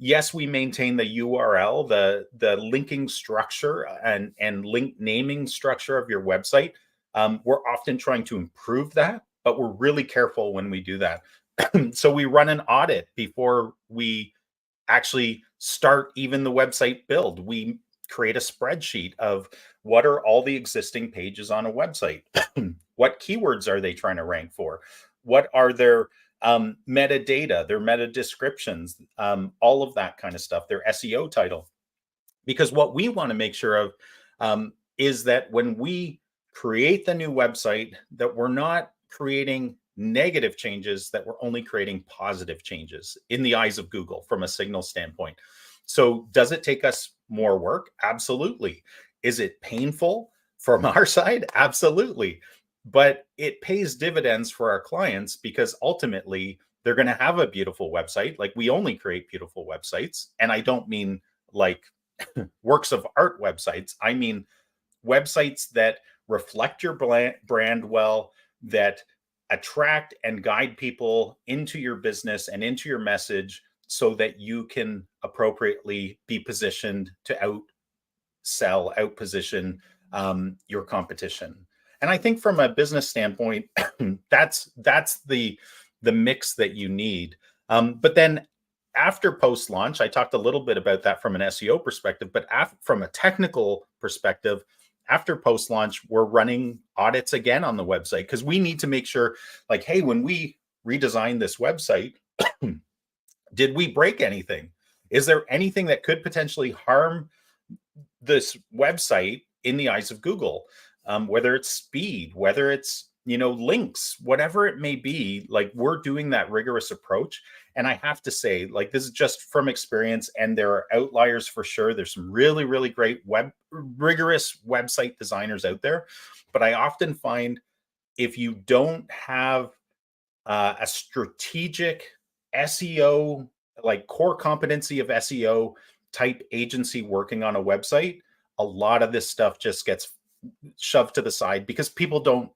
Yes, we maintain the URL, the linking structure and link naming structure of your website. We're often trying to improve that, but we're really careful when we do that. So we run an audit before we actually start even the website build. We create a spreadsheet of what are all the existing pages on a website. What keywords are they trying to rank for? What are their metadata, their meta descriptions, all of that kind of stuff, their SEO title. Because what we want to make sure of is that when we create the new website, that we're not creating negative changes, that we're only creating positive changes in the eyes of Google from a signal standpoint. So does it take us more work? Absolutely. Is it painful from our side? Absolutely. But it pays dividends for our clients because ultimately they're going to have a beautiful website. Like, we only create beautiful websites. And I don't mean like works of art websites. I mean websites that reflect your brand well, that attract and guide people into your business and into your message so that you can appropriately be positioned to outposition your competition. And I think from a business standpoint, that's the mix that you need. But then after post launch, I talked a little bit about that from an SEO perspective, but from a technical perspective, after post launch, we're running audits again on the website because we need to make sure, like, hey, when we redesign this website, did we break anything? Is there anything that could potentially harm this website in the eyes of Google? Whether it's speed, whether it's links, whatever it may be, like, we're doing that rigorous approach. And I have to say, like, this is just from experience, and there are outliers for sure. There's some really, really great rigorous website designers out there. But I often find if you don't have a strategic SEO, like core competency of SEO type agency working on a website, a lot of this stuff just gets shoved to the side because people don't,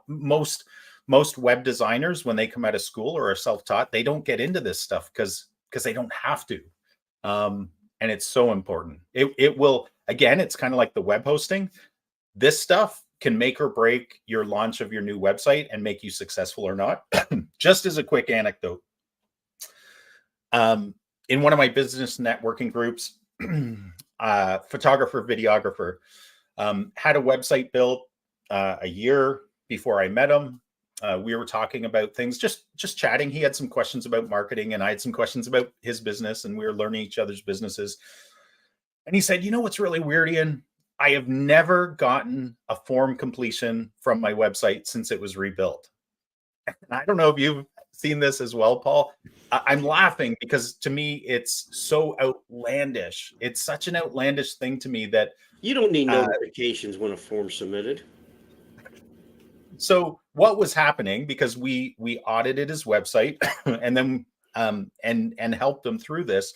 most web designers, when they come out of school or are self-taught, they don't get into this stuff because they don't have to. And it's so important. It will, again, it's kind of like the web hosting. This stuff can make or break your launch of your new website and make you successful or not. Just as a quick anecdote, in one of my business networking groups, photographer, videographer, had a website built a year before I met him. We were talking about things, just chatting. He had some questions about marketing and I had some questions about his business, and we were learning each other's businesses. And he said, "You know what's really weird, Ian? I have never gotten a form completion from my website since it was rebuilt. And I don't know if you've seen this as well, Paul. I'm laughing because to me, it's so outlandish. It's such an outlandish thing to me that You don't need notifications when a form's submitted. so what was happening, because we audited his website and then and helped him through this.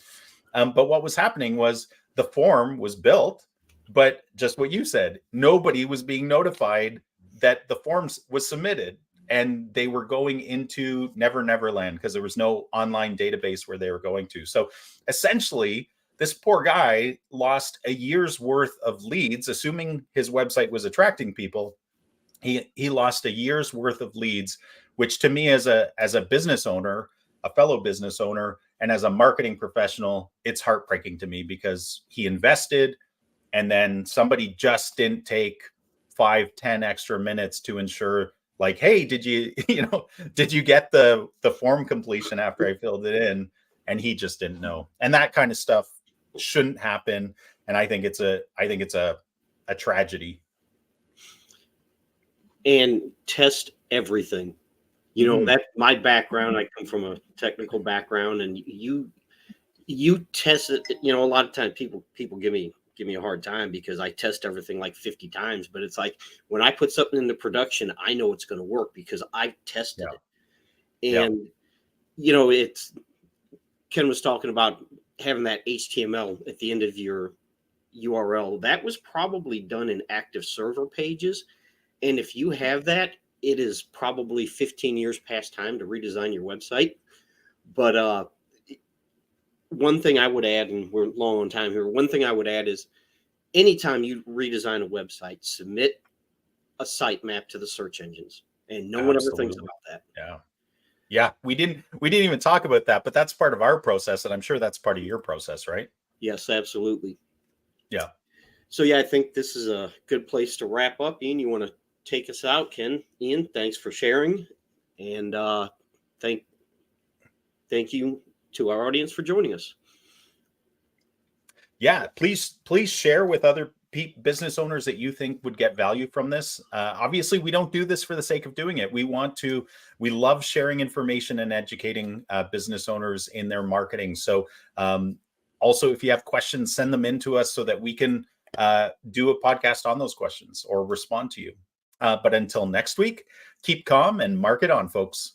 But what was happening was the form was built, but just what you said, nobody was being notified that the forms was submitted, and they were going into Never Land because there was no online database where they were going to. So essentially, this poor guy lost a year's worth of leads, assuming his website was attracting people. He lost a year's worth of leads, which to me, as a business owner, a fellow business owner, and as a marketing professional, it's heartbreaking to me because he invested, and then somebody just didn't take 5-10 extra minutes to ensure, like, hey, did you did you get the form completion after I filled it in? And he just didn't know. And that kind of stuff shouldn't happen. And I think it's a tragedy. And test everything. That's my background. I come from a technical background, and you test it. A lot of times people give me a hard time because I test everything like 50 times. But it's like when I put something into production, I know it's going to work because I've tested it. And it's Ken was talking about having that HTML at the end of your URL. That was probably done in active server pages. And if you have that, it is probably 15 years past time to redesign your website. But one thing I would add, and we're long on time here, one thing I would add is anytime you redesign a website, submit a sitemap to the search engines. And no one ever thinks about that. Yeah. We didn't even talk about that, but that's part of our process. And I'm sure that's part of your process, right? Yes, absolutely. Yeah. So I think this is a good place to wrap up. Ian, you want to take us out? Ian, thanks for sharing. And thank you to our audience for joining us. Yeah, please share with other business owners that you think would get value from this. Obviously, we don't do this for the sake of doing it. We love sharing information and educating business owners in their marketing. So also, if you have questions, send them in to us so that we can do a podcast on those questions or respond to you. But until next week, keep calm and market on, folks.